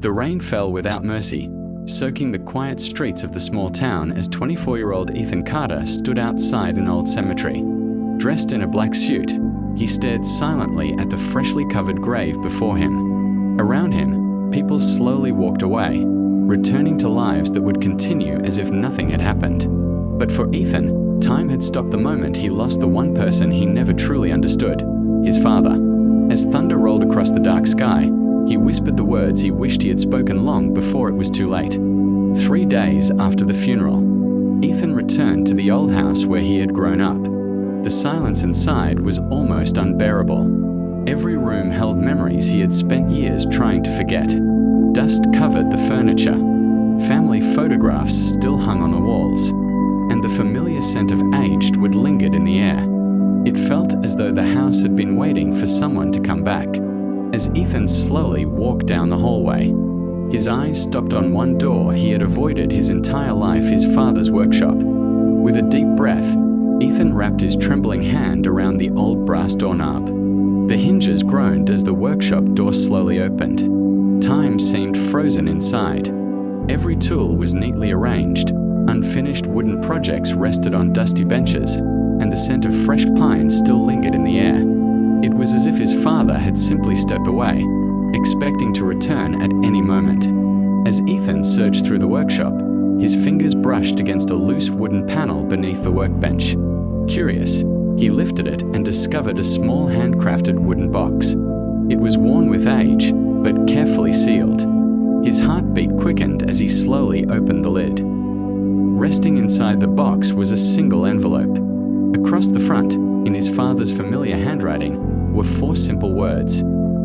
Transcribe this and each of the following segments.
The rain fell without mercy, soaking the quiet streets of the small town as 24-year-old Ethan Carter stood outside an old cemetery. Dressed in a black suit, he stared silently at the freshly covered grave before him. Around him, people slowly walked away, returning to lives that would continue as if nothing had happened. But for Ethan, time had stopped the moment he lost the one person he never truly understood, his father. As thunder rolled across the dark sky, he whispered the words he wished he had spoken long before it was too late. 3 days after the funeral, Ethan returned to the old house where he had grown up. The silence inside was almost unbearable. Every room held memories he had spent years trying to forget. Dust covered the furniture. Family photographs still hung on the walls, and the familiar scent of aged wood lingered in the air. It felt as though the house had been waiting for someone to come back. As Ethan slowly walked down the hallway, his eyes stopped on one door he had avoided his entire life, his father's workshop. With a deep breath, Ethan wrapped his trembling hand around the old brass doorknob. The hinges groaned as the workshop door slowly opened. Time seemed frozen inside. Every tool was neatly arranged. Unfinished wooden projects rested on dusty benches, and the scent of fresh pine still lingered in the air. It was as if his father had simply stepped away, expecting to return at any moment. As Ethan searched through the workshop, his fingers brushed against a loose wooden panel beneath the workbench. Curious, he lifted it and discovered a small handcrafted wooden box. It was worn with age, but carefully sealed. His heartbeat quickened as he slowly opened the lid. Resting inside the box was a single envelope. Across the front, in his father's familiar handwriting, were 4 simple words: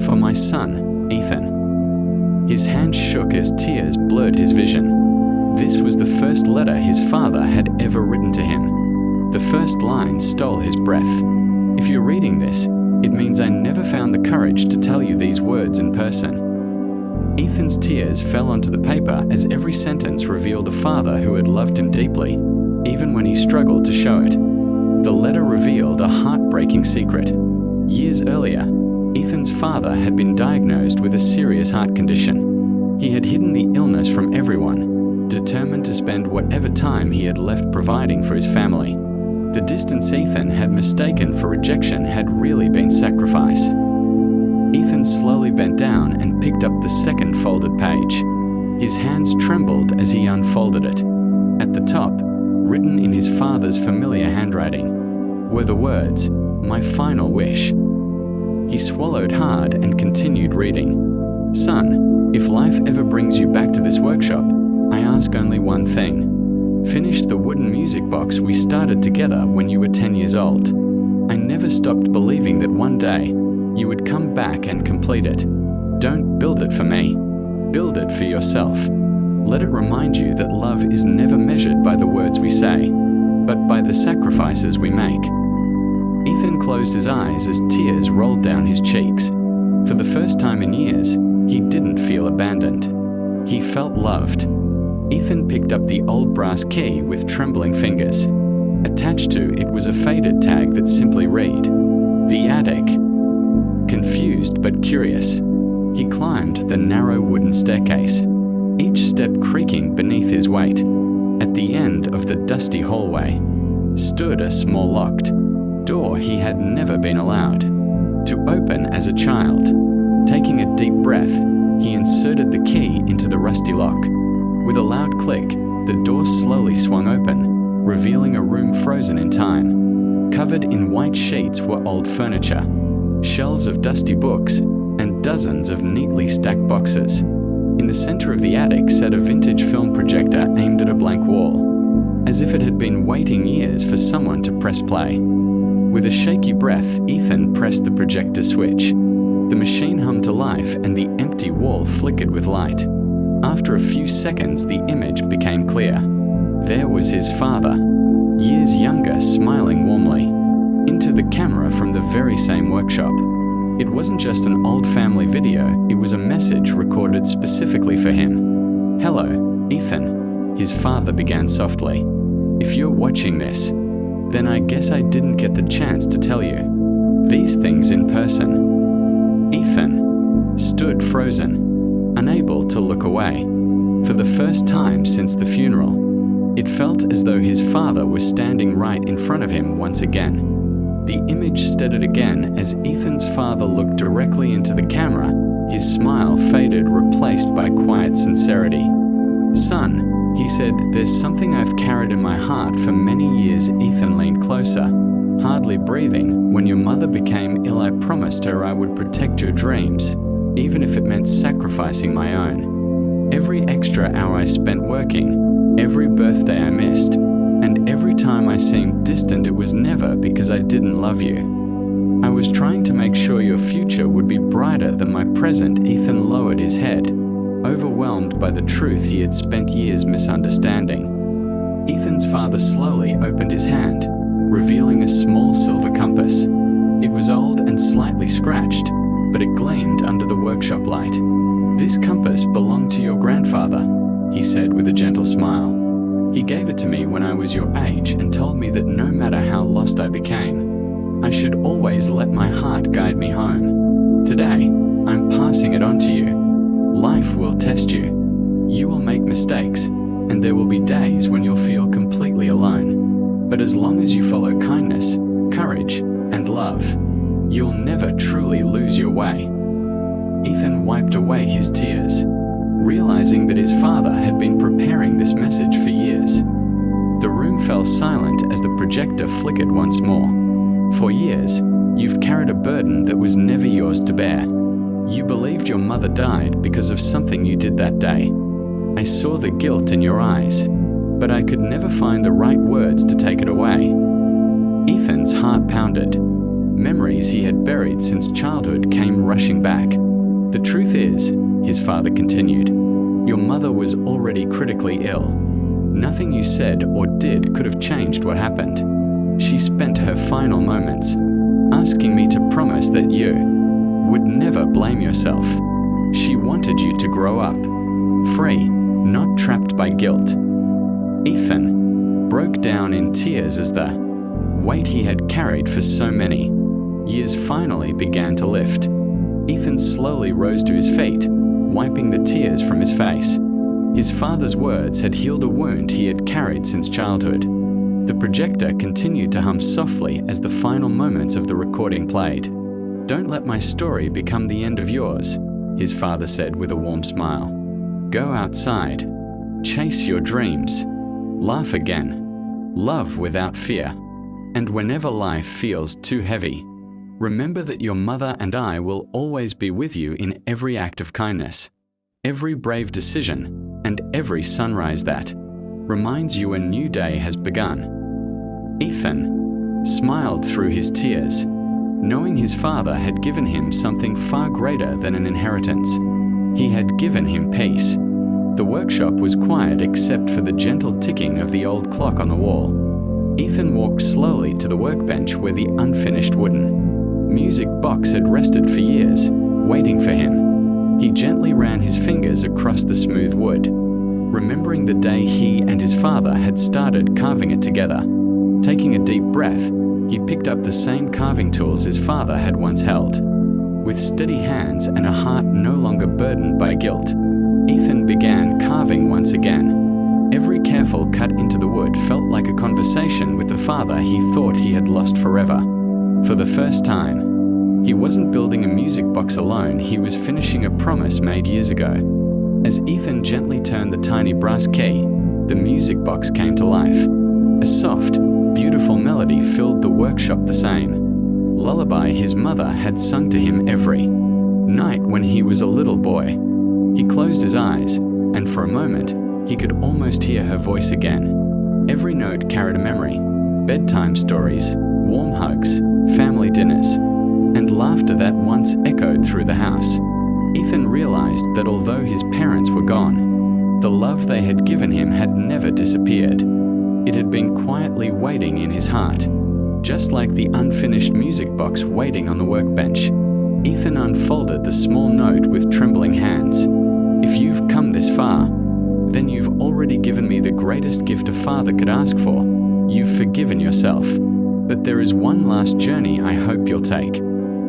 "For my son, Ethan." His hand shook as tears blurred his vision. This was the first letter his father had ever written to him. The first line stole his breath. "If you're reading this, it means I never found the courage to tell you these words in person." Ethan's tears fell onto the paper as every sentence revealed a father who had loved him deeply, even when he struggled to show it. The letter revealed a heartbreaking secret. Years earlier, Ethan's father had been diagnosed with a serious heart condition. He had hidden the illness from everyone, determined to spend whatever time he had left providing for his family. The distance Ethan had mistaken for rejection had really been sacrifice. Ethan slowly bent down and picked up the second folded page. His hands trembled as he unfolded it. At the top, written in his father's familiar handwriting, were the words, "My final wish." He swallowed hard and continued reading. "Son, if life ever brings you back to this workshop, I ask only one thing. Finish the wooden music box we started together when you were 10 years old. I never stopped believing that one day you would come back and complete it. Don't build it for me. Build it for yourself. Let it remind you that love is never measured by the words we say, but by the sacrifices we make." Ethan closed his eyes as tears rolled down his cheeks. For the first time in years, he didn't feel abandoned. He felt loved. Ethan picked up the old brass key with trembling fingers. Attached to it was a faded tag that simply read, "The Attic." Confused but curious, he climbed the narrow wooden staircase, each step creaking beneath his weight. At the end of the dusty hallway stood a small locked door he had never been allowed to open as a child. Taking a deep breath, he inserted the key into the rusty lock. With a loud click, the door slowly swung open, revealing a room frozen in time. Covered in white sheets were old furniture, shelves of dusty books, and dozens of neatly stacked boxes. In the center of the attic sat a vintage film projector aimed at a blank wall, as if it had been waiting years for someone to press play. With a shaky breath, Ethan pressed the projector switch. The machine hummed to life and the empty wall flickered with light. After a few seconds, the image became clear. There was his father, years younger, smiling warmly into the camera from the very same workshop. It wasn't just an old family video, it was a message recorded specifically for him. "Hello, Ethan," his father began softly. "If you're watching this, then I guess I didn't get the chance to tell you these things in person." Ethan stood frozen. unable to look away. For the first time since the funeral, it felt as though his father was standing right in front of him once again. The image steadied again as Ethan's father looked directly into the camera. His smile faded, replaced by quiet sincerity. "Son," he said, "there's something I've carried in my heart for many years." Ethan leaned closer, hardly breathing. "When your mother became ill, I promised her I would protect your dreams, even if it meant sacrificing my own. Every extra hour I spent working, every birthday I missed, and every time I seemed distant, it was never because I didn't love you. I was trying to make sure your future would be brighter than my present." Ethan lowered his head, overwhelmed by the truth he had spent years misunderstanding. Ethan's father slowly opened his hand, revealing a small silver compass. It was old and slightly scratched, but it gleamed under the workshop light. "This compass belonged to your grandfather," he said with a gentle smile. "He gave it to me when I was your age and told me that no matter how lost I became, I should always let my heart guide me home. Today, I'm passing it on to you. Life will test you. You will make mistakes, and there will be days when you'll feel completely alone. But as long as you follow kindness, courage, and love, you'll never truly lose your way." Ethan wiped away his tears, realizing that his father had been preparing this message for years. The room fell silent as the projector flickered once more. "For years, you've carried a burden that was never yours to bear. You believed your mother died because of something you did that day. I saw the guilt in your eyes, but I could never find the right words to take it away." Ethan's heart pounded. Memories he had buried since childhood came rushing back. "The truth is," his father continued, "your mother was already critically ill. Nothing you said or did could have changed what happened. She spent her final moments asking me to promise that you would never blame yourself. She wanted you to grow up, free, not trapped by guilt." Ethan broke down in tears as the weight he had carried for so many years finally began to lift. Ethan slowly rose to his feet, wiping the tears from his face. His father's words had healed a wound he had carried since childhood. The projector continued to hum softly as the final moments of the recording played. "Don't let my story become the end of yours," his father said with a warm smile. "Go outside, chase your dreams, laugh again, love without fear, and whenever life feels too heavy, remember that your mother and I will always be with you in every act of kindness, every brave decision, and every sunrise that reminds you a new day has begun." Ethan smiled through his tears, knowing his father had given him something far greater than an inheritance. He had given him peace. The workshop was quiet except for the gentle ticking of the old clock on the wall. Ethan walked slowly to the workbench where the unfinished wooden music box had rested for years, waiting for him. He gently ran his fingers across the smooth wood, remembering the day he and his father had started carving it together. Taking a deep breath, he picked up the same carving tools his father had once held. With steady hands and a heart no longer burdened by guilt, Ethan began carving once again. Every careful cut into the wood felt like a conversation with the father he thought he had lost forever. For the first time, he wasn't building a music box alone, he was finishing a promise made years ago. As Ethan gently turned the tiny brass key, the music box came to life. A soft, beautiful melody filled the workshop, the same lullaby his mother had sung to him every night when he was a little boy. He closed his eyes, and for a moment, he could almost hear her voice again. Every note carried a memory: bedtime stories, warm hugs, family dinners, and laughter that once echoed through the house. Ethan realized that although his parents were gone, the love they had given him had never disappeared. It had been quietly waiting in his heart, just like the unfinished music box waiting on the workbench. Ethan unfolded the small note with trembling hands. "If you've come this far, then you've already given me the greatest gift a father could ask for. You've forgiven yourself. But there is one last journey I hope you'll take.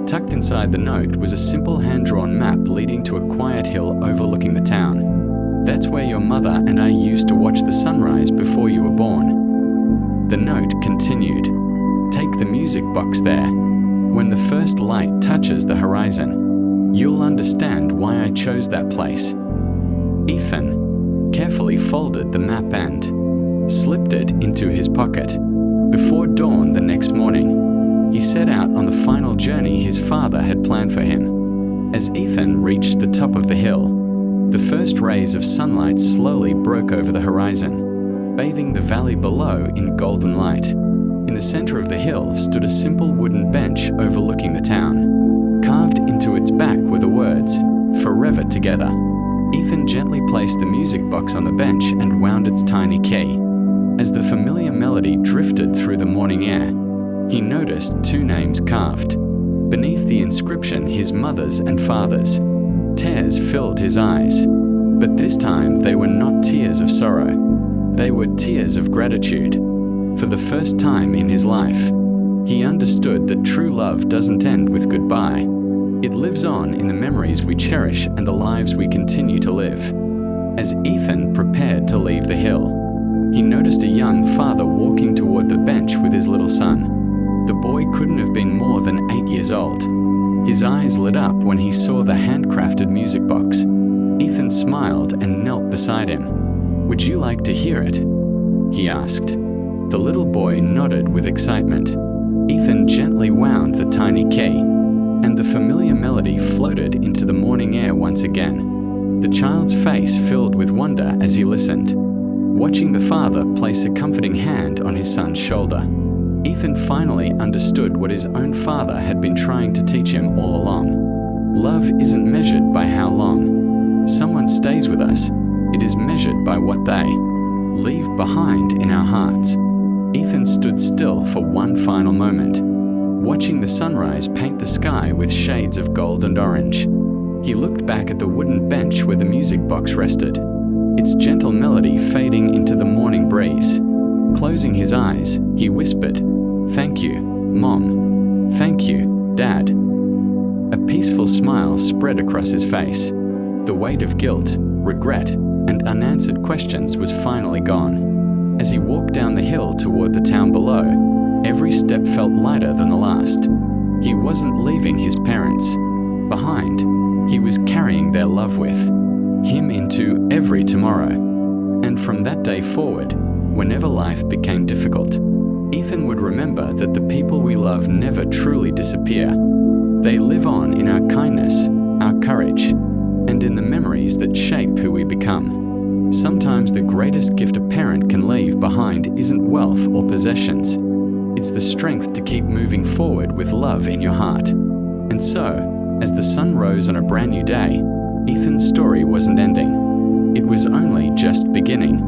Tucked inside the note was a simple hand-drawn map leading to a quiet hill overlooking the town. "That's where your mother and I used to watch the sunrise before you were born." The note continued. "Take the music box there. When the first light touches the horizon, you'll understand why I chose that place." Ethan carefully folded the map and slipped it into his pocket. Before dawn the next morning, he set out on the final journey his father had planned for him. As Ethan reached the top of the hill, the first rays of sunlight slowly broke over the horizon, bathing the valley below in golden light. In the center of the hill stood a simple wooden bench overlooking the town. Carved into its back were the words, "Forever Together." Ethan gently placed the music box on the bench and wound its tiny key. As the familiar melody drifted through the morning air, he noticed two names carved. Beneath the inscription, his mother's and father's. Tears filled his eyes, but this time they were not tears of sorrow. They were tears of gratitude. For the first time in his life, he understood that true love doesn't end with goodbye. It lives on in the memories we cherish and the lives we continue to live. As Ethan prepared to leave the hill, he noticed a young father walking toward the bench with his little son. The boy couldn't have been more than 8 years old. His eyes lit up when he saw the handcrafted music box. Ethan smiled and knelt beside him. "Would you like to hear it?" he asked. The little boy nodded with excitement. Ethan gently wound the tiny key, and the familiar melody floated into the morning air once again. The child's face filled with wonder as he listened, watching the father place a comforting hand on his son's shoulder. Ethan finally understood what his own father had been trying to teach him all along. Love isn't measured by how long someone stays with us. It is measured by what they leave behind in our hearts. Ethan stood still for one final moment, watching the sunrise paint the sky with shades of gold and orange. He looked back at the wooden bench where the music box rested, its gentle melody fading into the morning breeze. Closing his eyes, he whispered, "Thank you, Mom. Thank you, Dad." A peaceful smile spread across his face. The weight of guilt, regret, and unanswered questions was finally gone. As he walked down the hill toward the town below, every step felt lighter than the last. He wasn't leaving his parents behind. He was carrying their love with him into every tomorrow. And from that day forward, whenever life became difficult, Ethan would remember that the people we love never truly disappear. They live on in our kindness, our courage, and in the memories that shape who we become. Sometimes the greatest gift a parent can leave behind isn't wealth or possessions. It's the strength to keep moving forward with love in your heart. And so, as the sun rose on a brand new day, Ethan's story wasn't ending. It was only just beginning.